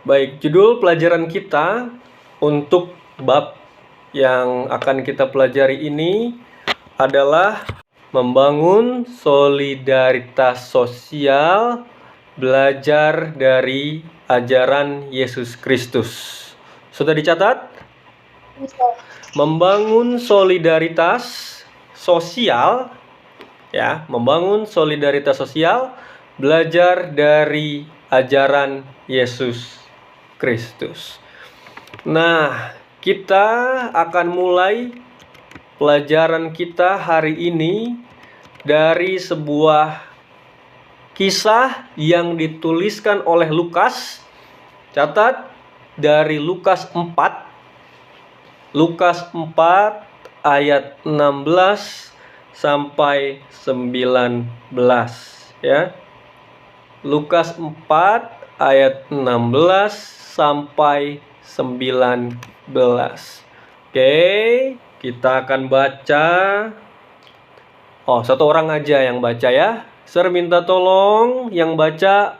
Baik, judul pelajaran kita untuk bab yang akan kita pelajari ini adalah membangun solidaritas sosial, belajar dari ajaran Yesus Kristus. Sudah dicatat? Membangun solidaritas sosial, ya, membangun solidaritas sosial, belajar dari ajaran Yesus Kristus. Nah, kita akan mulai pelajaran kita hari ini dari sebuah kisah yang dituliskan oleh Lukas. Catat dari Lukas 4. Lukas 4 ayat 16 sampai 19 ya. Lukas 4 ayat 16 sampai 19. Oke, kita akan baca. Satu orang aja yang baca ya. Sir minta tolong yang baca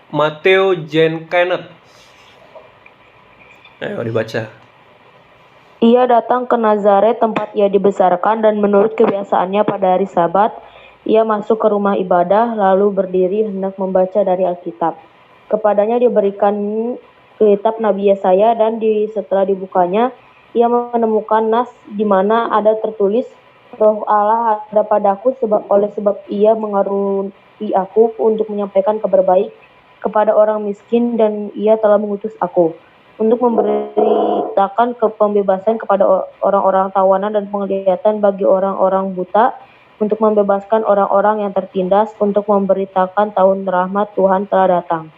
Matthew Jane Kenneth. Ayo dibaca. Ia datang ke Nazaret tempat ia dibesarkan, dan menurut kebiasaannya pada hari Sabat, ia masuk ke rumah ibadah lalu berdiri hendak membaca dari Alkitab. Kepadanya diberikan kitab Nabi Yesaya, dan setelah dibukanya, ia menemukan nas di mana ada tertulis, Roh Allah ada padaku oleh sebab ia mengaruniai aku untuk menyampaikan kabar baik kepada orang miskin, dan ia telah mengutus aku untuk memberitakan pembebasan kepada orang-orang tawanan dan penglihatan bagi orang-orang buta, untuk membebaskan orang-orang yang tertindas, untuk memberitakan tahun rahmat Tuhan telah datang.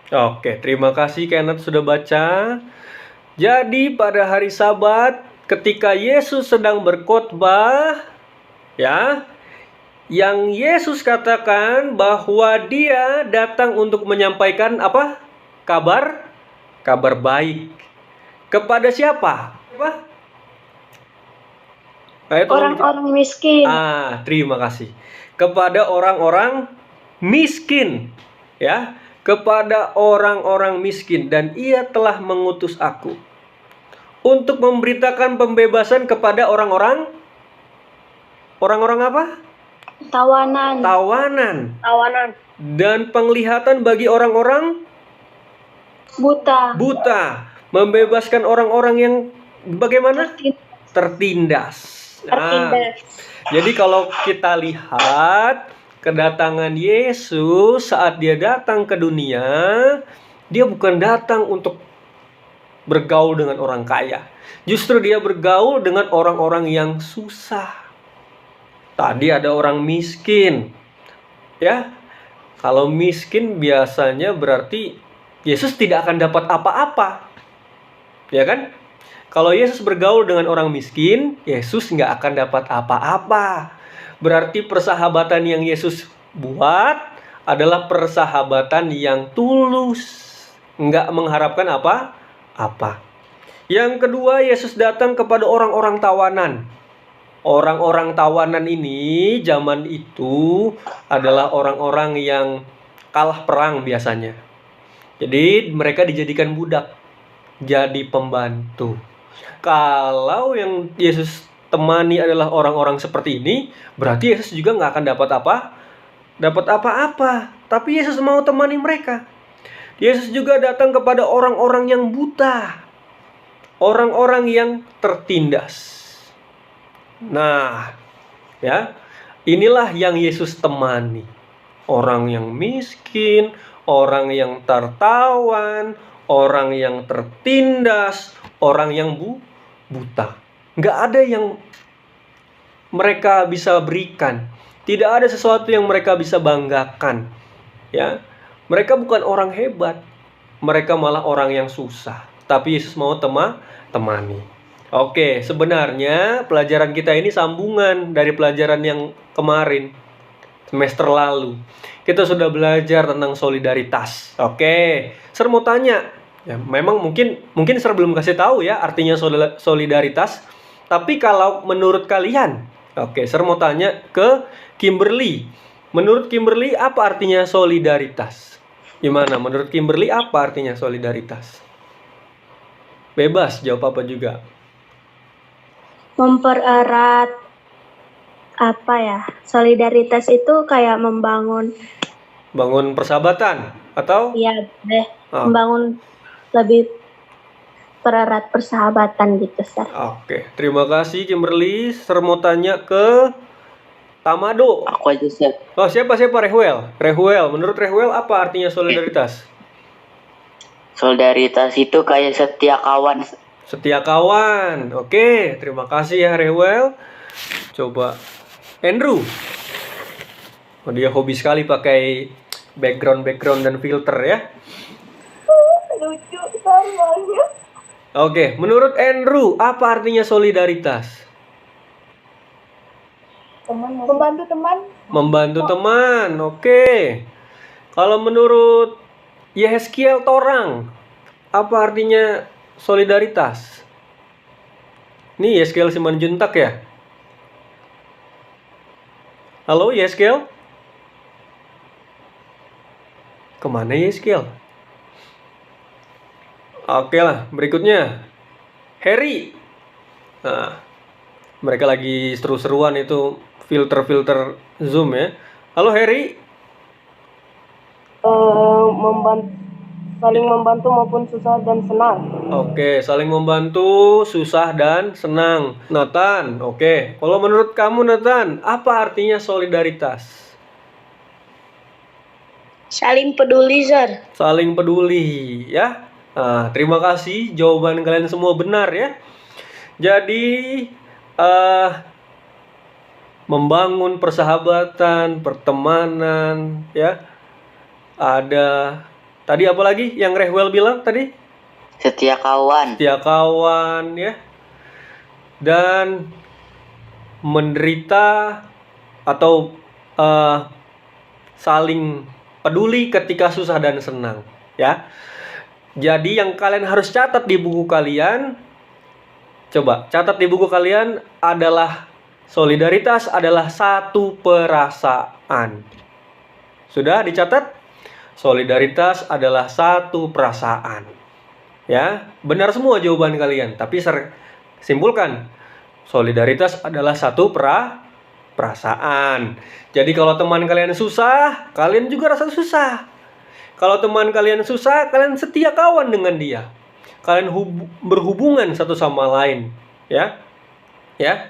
Oke, terima kasih Kenneth sudah baca. Jadi pada hari Sabat ketika Yesus sedang berkhotbah, ya, yang Yesus katakan bahwa dia datang untuk menyampaikan apa? Kabar baik. Kepada siapa? Orang-orang miskin. Terima kasih. Kepada orang-orang miskin, ya. Kepada orang-orang miskin, dan ia telah mengutus aku untuk memberitakan pembebasan kepada orang-orang apa? Tawanan. Dan penglihatan bagi orang-orang buta. Membebaskan orang-orang yang bagaimana? Tertindas. Jadi kalau kita lihat kedatangan Yesus saat dia datang ke dunia, dia bukan datang untuk bergaul dengan orang kaya. Justru dia bergaul dengan orang-orang yang susah. Tadi ada orang miskin. Ya. Kalau miskin biasanya berarti Yesus tidak akan dapat apa-apa. Ya kan? Kalau Yesus bergaul dengan orang miskin, Yesus nggak akan dapat apa-apa. Berarti persahabatan yang Yesus buat adalah persahabatan yang tulus, nggak mengharapkan apa-apa. Yang kedua, Yesus datang kepada orang-orang tawanan. Orang-orang tawanan ini zaman itu adalah orang-orang yang kalah perang biasanya. Jadi mereka dijadikan budak, jadi pembantu. Kalau yang Yesus temani adalah orang-orang seperti ini, berarti Yesus juga nggak akan dapat apa-apa. Tapi Yesus mau temani mereka. Yesus juga datang kepada orang-orang yang buta, orang-orang yang tertindas. Nah, ya, inilah yang Yesus temani. Orang yang miskin, orang yang tertawan, orang yang tertindas, orang yang buta. Nggak ada yang mereka bisa berikan. Tidak ada sesuatu yang mereka bisa banggakan. Ya, mereka bukan orang hebat. Mereka malah orang yang susah. Tapi Yesus mau temani. Oke, sebenarnya pelajaran kita ini sambungan dari pelajaran yang kemarin, semester lalu. Kita sudah belajar tentang solidaritas. Oke, Sir mau tanya. Ya, memang mungkin Sir belum kasih tahu ya artinya solidaritas. Tapi kalau menurut kalian, Sir mau tanya ke Kimberly. Menurut Kimberly, apa artinya solidaritas? Gimana? Menurut Kimberly apa artinya solidaritas? Bebas jawab apa juga. Mempererat apa ya? Solidaritas itu kayak Bangun persahabatan atau? membangun lebih pererat persahabatan gitu, Sir. Oke, terima kasih Kimberly. Ser mau tanya ke Tamado. Aku aja, Sir. Oh, siapa? Rehuel. Menurut Rehuel apa artinya solidaritas? Solidaritas itu kayak setia kawan. Setia kawan. Oke, terima kasih ya Rehuel. Coba Andrew. Oh, dia hobi sekali pakai background dan filter ya. Lucu soalnya. Oke, menurut Andrew apa artinya solidaritas? Membantu teman. Membantu teman. Oke. Kalau menurut Yehezkiel Torang apa artinya solidaritas? Ini Yehezkiel Simanjuntak ya? Halo Yehezkiel? Kemana Yehezkiel? Oke lah, berikutnya Harry. Nah, mereka lagi seru-seruan itu filter Zoom ya. Halo Harry. Saling membantu maupun susah dan senang. Oke, saling membantu, susah dan senang. Nathan, oke. Kalau menurut kamu Nathan, apa artinya solidaritas? Saling peduli, Sir. Saling peduli, ya. Nah, terima kasih, jawaban kalian semua benar ya. Jadi, membangun persahabatan, pertemanan, ya. Ada tadi apa lagi yang Rehwell bilang tadi? Setia kawan. Setia kawan, ya. Dan menderita atau saling peduli ketika susah dan senang, ya. Jadi yang kalian harus catat di buku kalian, coba catat di buku kalian adalah solidaritas adalah satu perasaan. Sudah dicatat? Solidaritas adalah satu perasaan. Ya, benar semua jawaban kalian. Tapi simpulkan, solidaritas adalah satu perasaan. Jadi kalau teman kalian susah, kalian juga rasa susah. Kalau teman kalian susah, kalian setia kawan dengan dia. Kalian berhubungan satu sama lain, ya. Ya.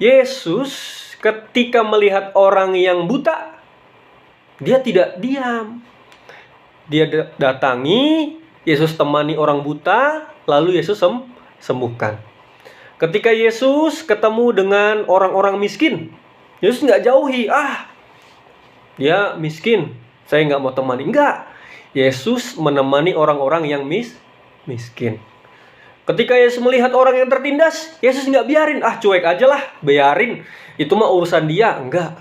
Yesus ketika melihat orang yang buta, dia tidak diam. Dia datangi, Yesus temani orang buta, lalu Yesus sembuhkan. Ketika Yesus ketemu dengan orang-orang miskin, Yesus nggak jauhi, dia miskin, saya nggak mau temani. Enggak, Yesus menemani orang-orang yang miskin. Ketika Yesus melihat orang yang tertindas, Yesus nggak biarin, cuek aja lah, biarin, itu mah urusan dia. Enggak,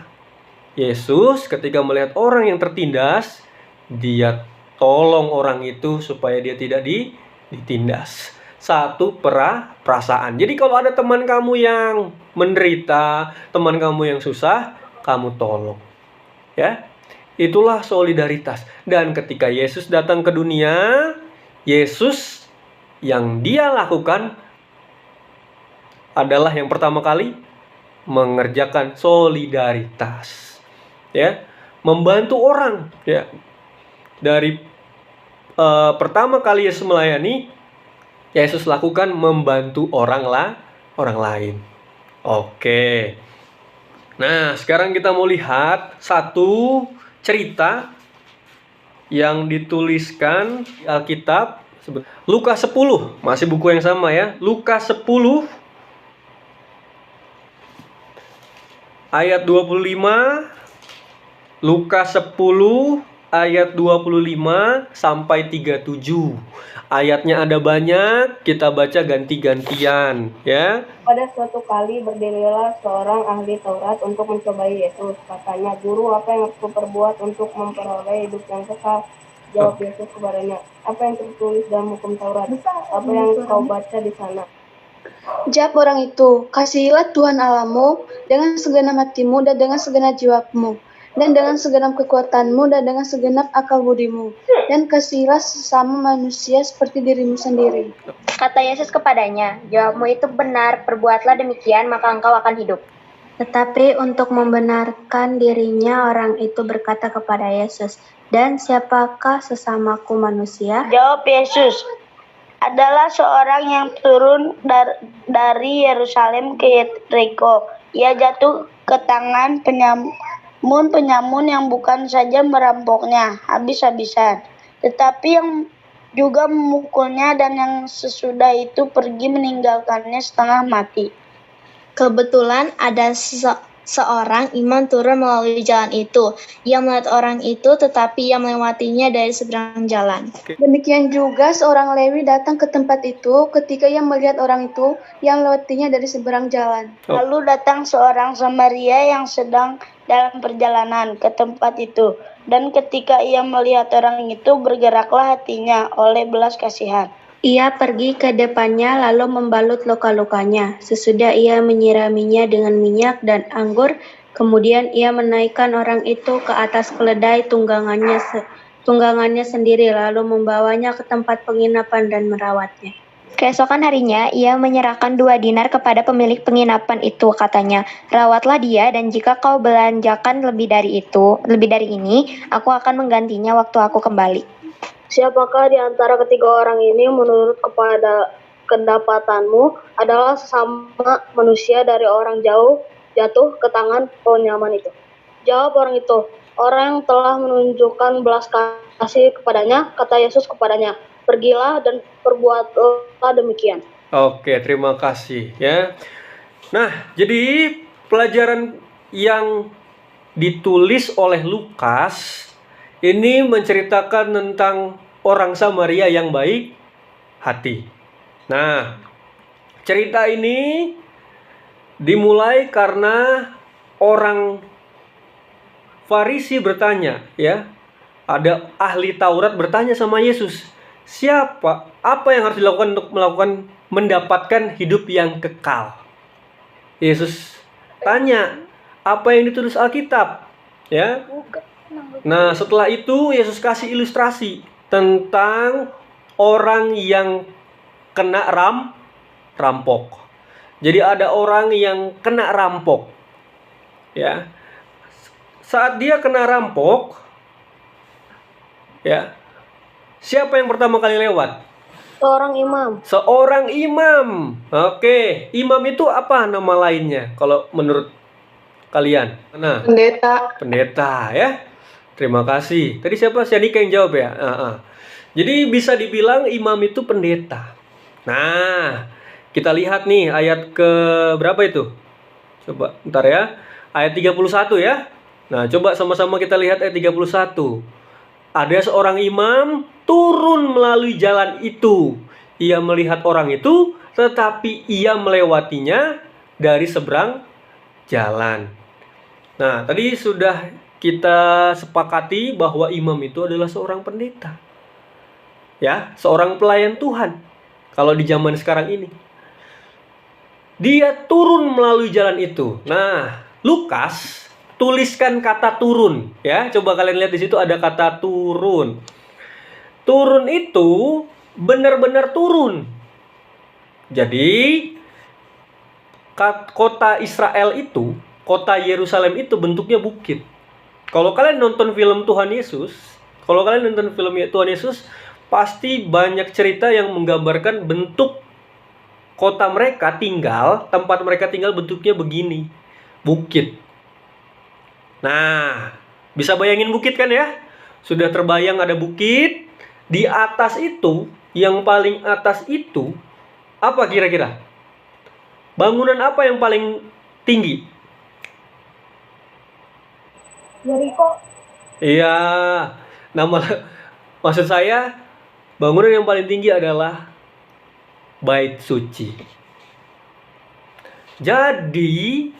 Yesus ketika melihat orang yang tertindas, dia tolong orang itu supaya dia tidak ditindas. Satu perasaan. Jadi kalau ada teman kamu yang menderita, teman kamu yang susah, kamu tolong, ya. Itulah solidaritas. Dan ketika Yesus datang ke dunia, Yesus yang dia lakukan adalah yang pertama kali mengerjakan solidaritas, ya, membantu orang, ya. Dari pertama kali Yesus melayani, Yesus lakukan membantu orang lain. Oke. Nah, sekarang kita mau lihat satu cerita yang dituliskan di Alkitab. Lukas 10, masih buku yang sama ya. Lukas 10 ayat 25. Lukas 10 ayat 25 sampai 37. Ayatnya ada banyak, kita baca ganti-gantian, ya. Pada suatu kali berdirilah seorang ahli Taurat untuk mencobai Yesus. Katanya, "Guru, apa yang aku perbuat untuk memperoleh hidup yang kekal?" Jawab Yesus kepadanya, "Apa yang tertulis dalam hukum Taurat? Apa yang kau baca di sana?" Jawab orang itu, "Kasihilah Tuhan Allahmu dengan segenap hatimu dan dengan segenap jiwamu, dan dengan segenap kekuatanmu dan dengan segenap akal budimu, dan kasihilah sesama manusia seperti dirimu sendiri. Kata Yesus kepadanya, jawabmu itu benar, perbuatlah demikian, maka engkau akan hidup. Tetapi untuk membenarkan dirinya, orang itu berkata kepada Yesus, "Dan siapakah sesamaku manusia?" Jawab Yesus, adalah seorang yang turun dari Yerusalem ke Yeriko. Ia jatuh ke tangan penyamun yang bukan saja merampoknya habis-habisan, tetapi yang juga memukulnya, dan yang sesudah itu pergi meninggalkannya setengah mati. Kebetulan ada seorang imam turun melalui jalan itu. Ia melihat orang itu, tetapi ia melewatinya dari seberang jalan. Demikian juga seorang Lewi datang ke tempat itu. Ketika ia melihat orang itu, ia melewatinya dari seberang jalan. Lalu datang seorang Samaria yang sedang dalam perjalanan ke tempat itu, dan ketika ia melihat orang itu, bergeraklah hatinya oleh belas kasihan. Ia pergi ke depannya lalu membalut luka-lukanya. Sesudah ia menyiraminya dengan minyak dan anggur, kemudian ia menaikkan orang itu ke atas keledai tunggangannya sendiri, lalu membawanya ke tempat penginapan dan merawatnya. Keesokan harinya, ia menyerahkan 2 dinar kepada pemilik penginapan itu, katanya, rawatlah dia, dan jika kau belanjakan lebih dari ini, aku akan menggantinya waktu aku kembali. Siapakah di antara ketiga orang ini menurut kepada kedapatanmu adalah sesama manusia dari orang jatuh ke tangan penyamun itu? Jawab orang itu, orang yang telah menunjukkan belas kasih kepadanya. Kata Yesus kepadanya, pergilah dan perbuatlah demikian. Oke, terima kasih ya. Nah, jadi pelajaran yang ditulis oleh Lukas ini menceritakan tentang orang Samaria yang baik hati. Nah, cerita ini dimulai karena orang Farisi bertanya, ya. Ada ahli Taurat bertanya sama Yesus, apa yang harus dilakukan untuk mendapatkan hidup yang kekal? Yesus tanya, apa yang ditulis Alkitab? Ya. Nah, setelah itu Yesus kasih ilustrasi tentang orang yang kena rampok. Jadi ada orang yang kena rampok. Ya. Saat dia kena rampok, ya. Siapa yang pertama kali lewat? Seorang imam. Oke, imam itu apa nama lainnya kalau menurut kalian? Nah, pendeta ya. Terima kasih. Tadi siapa? Sianika yang jawab ya. Jadi bisa dibilang imam itu pendeta. Nah, kita lihat nih ayat ke berapa itu? Coba bentar ya. Ayat 31 ya. Nah, coba sama-sama kita lihat ayat 31. Ada seorang imam turun melalui jalan itu. Ia melihat orang itu, tetapi ia melewatinya dari seberang jalan. Nah, tadi sudah kita sepakati bahwa imam itu adalah seorang pendeta. Ya, seorang pelayan Tuhan. Kalau di zaman sekarang ini. Dia turun melalui jalan itu. Nah, Lukas tuliskan kata turun, ya. Coba kalian lihat di situ ada kata turun. Turun itu benar-benar turun. Jadi kota Israel itu, kota Yerusalem itu bentuknya bukit. Kalau kalian nonton film Tuhan Yesus, pasti banyak cerita yang menggambarkan bentuk kota mereka tinggal, tempat mereka tinggal bentuknya begini, bukit. Nah, bisa bayangin bukit kan ya? Sudah terbayang ada bukit. Di atas itu, yang paling atas itu, apa kira-kira? Bangunan apa yang paling tinggi? Yeriko. Iya, maksud saya, bangunan yang paling tinggi adalah Bait Suci. Jadi,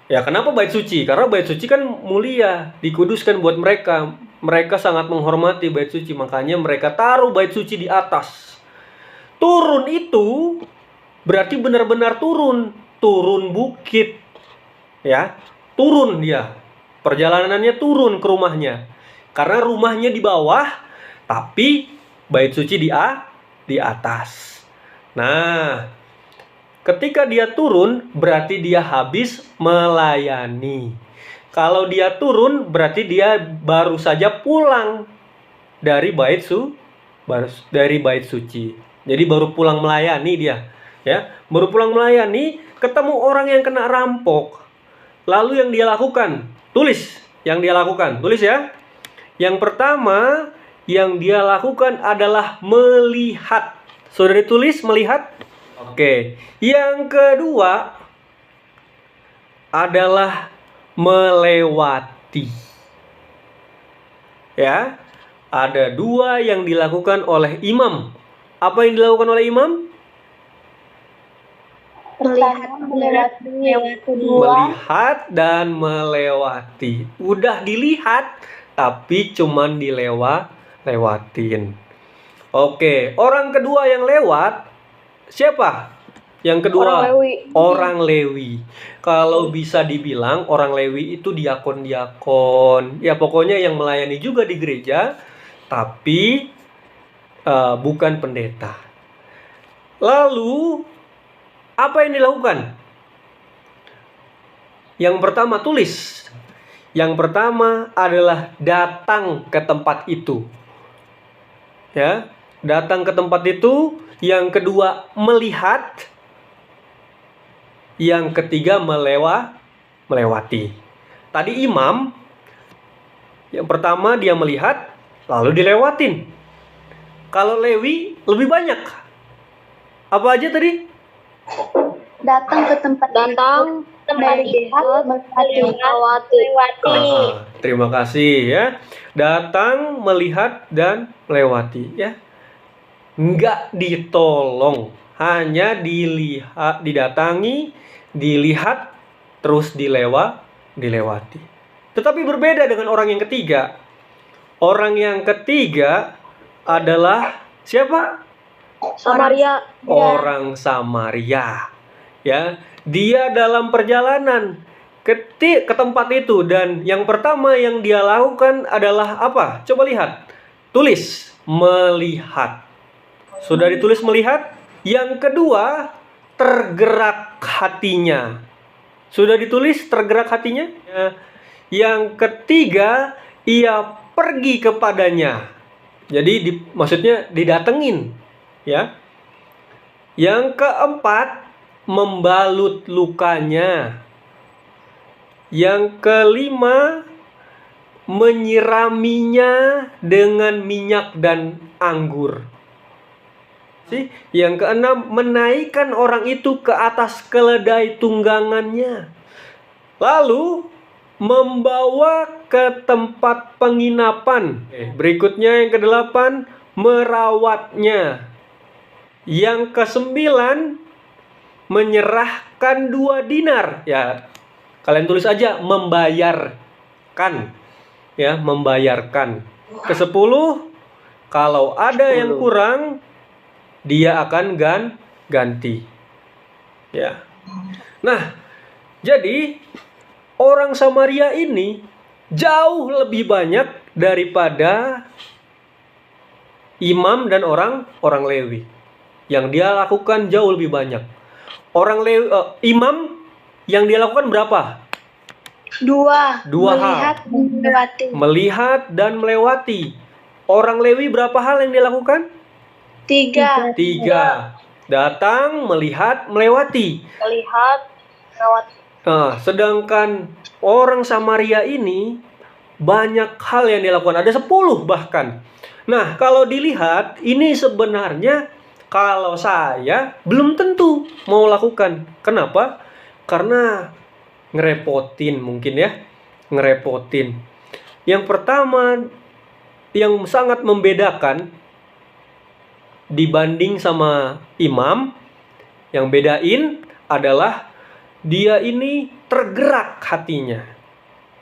ya kenapa Bait Suci? Karena Bait Suci kan mulia, dikuduskan buat mereka. Mereka sangat menghormati Bait Suci, makanya mereka taruh Bait Suci di atas. Turun itu berarti benar-benar turun bukit. Ya, turun dia. Perjalanannya turun ke rumahnya. Karena rumahnya di bawah, tapi bait suci di atas. Nah, ketika dia turun, berarti dia habis melayani. Kalau dia turun, berarti dia baru saja pulang dari bait suci. Jadi baru pulang melayani dia, ya. Baru pulang melayani, ketemu orang yang kena rampok. Lalu yang dia lakukan, tulis yang dia lakukan, tulis ya. Yang pertama yang dia lakukan adalah melihat. Sudah ditulis melihat? Oke. Yang kedua adalah melewati. Ya. Ada dua yang dilakukan oleh imam. Apa yang dilakukan oleh imam? Melihat dan melewati. Udah dilihat, tapi cuman lewatin. Oke, orang kedua yang lewat siapa? Yang kedua, orang Lewi. Kalau bisa dibilang orang Lewi itu diakon-diakon. Ya pokoknya yang melayani juga di gereja, tapi bukan pendeta. Lalu apa yang dilakukan? Yang pertama tulis. Yang pertama adalah datang ke tempat itu. Ya, datang ke tempat itu. Yang kedua melihat. Yang ketiga melewati. Tadi imam, yang pertama dia melihat, lalu dilewatin. Kalau Lewi lebih banyak. Apa aja tadi? Datang ke tempat melihat, melewati. Terima kasih ya. Datang, melihat, dan melewati ya. Enggak ditolong, hanya dilihat, didatangi, dilihat, terus dilewati. Tetapi berbeda dengan orang yang ketiga. Orang yang ketiga adalah siapa? Samaria. Orang Samaria. Ya, dia dalam perjalanan ke tempat itu, dan yang pertama yang dia lakukan adalah apa? Coba lihat. Tulis melihat. Sudah ditulis melihat? Yang kedua, tergerak hatinya. Sudah ditulis tergerak hatinya? Ya. Yang ketiga, ia pergi kepadanya. Jadi maksudnya didatengin, ya. Yang keempat, membalut lukanya. Yang kelima, menyiraminya dengan minyak dan anggur. Yang keenam, menaikkan orang itu ke atas keledai tunggangannya. Lalu membawa ke tempat penginapan. Berikutnya yang kedelapan, merawatnya. Yang kesembilan, menyerahkan 2 dinar. Ya, kalian tulis aja membayarkan. Ya, membayarkan. Ke-10, kalau ada yang kurang, dia akan ganti. Ya. Nah, jadi orang Samaria ini jauh lebih banyak daripada imam dan orang Lewi. Yang dia lakukan jauh lebih banyak. Orang Lewi, imam yang dia lakukan berapa? 2. Hal. Melihat dan melewati. Orang Lewi berapa hal yang dia lakukan? 3. Datang, melihat, melewati. Sedangkan orang Samaria ini banyak hal yang dilakukan. Ada 10 bahkan. Nah, kalau dilihat, ini sebenarnya kalau saya belum tentu mau lakukan. Kenapa? Karena ngerepotin mungkin ya. Ngerepotin. Yang pertama, yang sangat membedakan dibanding sama imam, yang bedain adalah dia ini tergerak hatinya.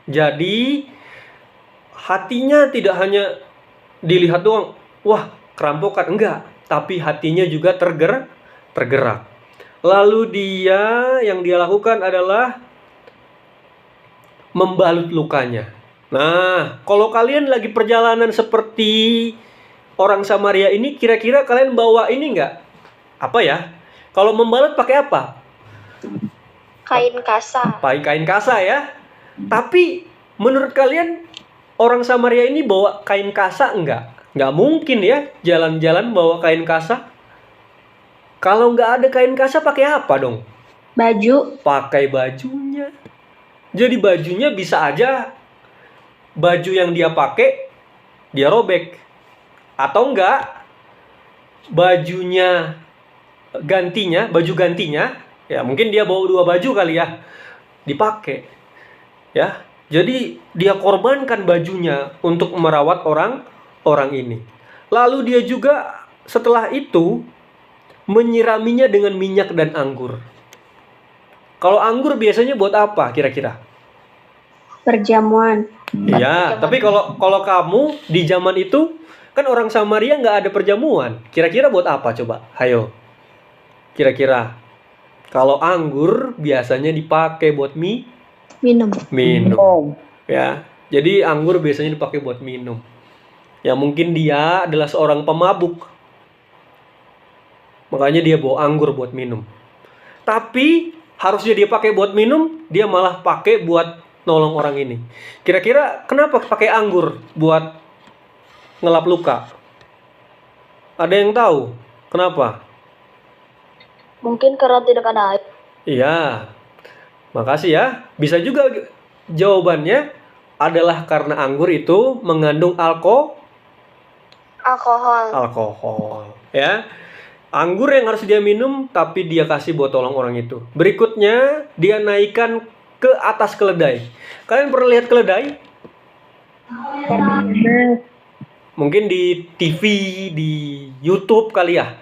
Jadi hatinya tidak hanya dilihat doang, wah kerampokan, enggak, tapi hatinya juga tergerak. Lalu yang dia lakukan adalah membalut lukanya. Nah, kalau kalian lagi perjalanan seperti orang Samaria ini, kira-kira kalian bawa ini enggak? Apa ya? Kalau membalut pakai apa? Kain kasa. Pakai kain kasa ya. Tapi menurut kalian orang Samaria ini bawa kain kasa enggak? Enggak mungkin ya jalan-jalan bawa kain kasa. Kalau nggak ada kain kasa pakai apa dong? Baju. Pakai bajunya. Jadi bajunya bisa aja baju yang dia pakai dia robek. Atau enggak bajunya gantinya, baju gantinya, ya mungkin dia bawa 2 baju kali ya, dipakai. Ya. Jadi dia korbankan bajunya untuk merawat orang ini. Lalu dia juga setelah itu menyiraminya dengan minyak dan anggur. Kalau anggur biasanya buat apa kira-kira? Perjamuan. Iya, tapi kalau kamu di zaman itu kan orang Samaria nggak ada perjamuan. Kira-kira buat apa coba? Hayo. Kira-kira. Kalau anggur biasanya dipakai buat Minum. Ya. Jadi anggur biasanya dipakai buat minum. Ya mungkin dia adalah seorang pemabuk. Makanya dia bawa anggur buat minum. Tapi harusnya dia pakai buat minum, dia malah pakai buat nolong orang ini. Kira-kira kenapa pakai anggur buat ngelap luka? Ada yang tahu? Kenapa? Mungkin karena tidak ada air. Iya. Makasih ya. Bisa juga jawabannya adalah karena anggur itu mengandung Alkohol. alkohol, ya. Anggur yang harus dia minum tapi dia kasih buat tolong orang itu. Berikutnya dia naikkan ke atas keledai. Kalian pernah lihat keledai? Mungkin di TV, di YouTube kali ya.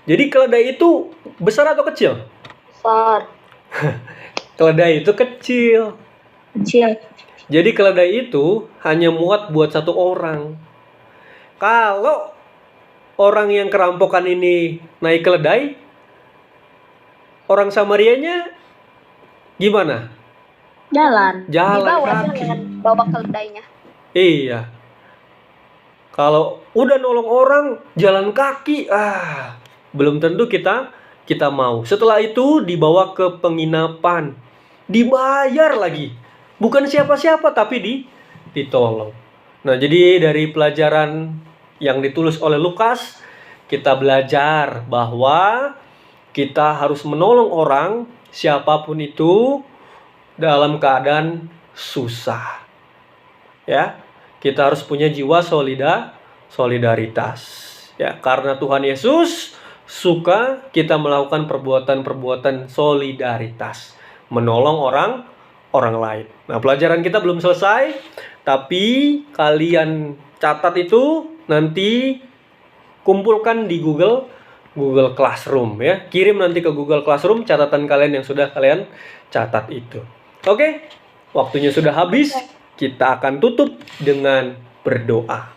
Jadi keledai itu besar atau kecil? Besar. Keledai itu kecil. Kecil. Jadi keledai itu hanya muat buat 1 orang. Kalau orang yang kerampokan ini naik keledai, orang Samarianya gimana? Jalan. Jalan Dibawa kaki. dengan bawa keledainya. Iya. Kalau udah nolong orang jalan kaki, belum tentu kita mau. Setelah itu dibawa ke penginapan, dibayar lagi. Bukan siapa-siapa tapi ditolong. Nah, jadi dari pelajaran yang ditulis oleh Lukas, kita belajar bahwa kita harus menolong orang siapapun itu dalam keadaan susah. Ya, kita harus punya jiwa solidaritas. Ya, karena Tuhan Yesus suka kita melakukan perbuatan-perbuatan solidaritas, menolong orang lain. Nah, pelajaran kita belum selesai, tapi kalian catat itu, nanti kumpulkan di Google Classroom ya. Kirim nanti ke Google Classroom catatan kalian yang sudah kalian catat itu. Oke, waktunya sudah habis. Kita akan tutup dengan berdoa.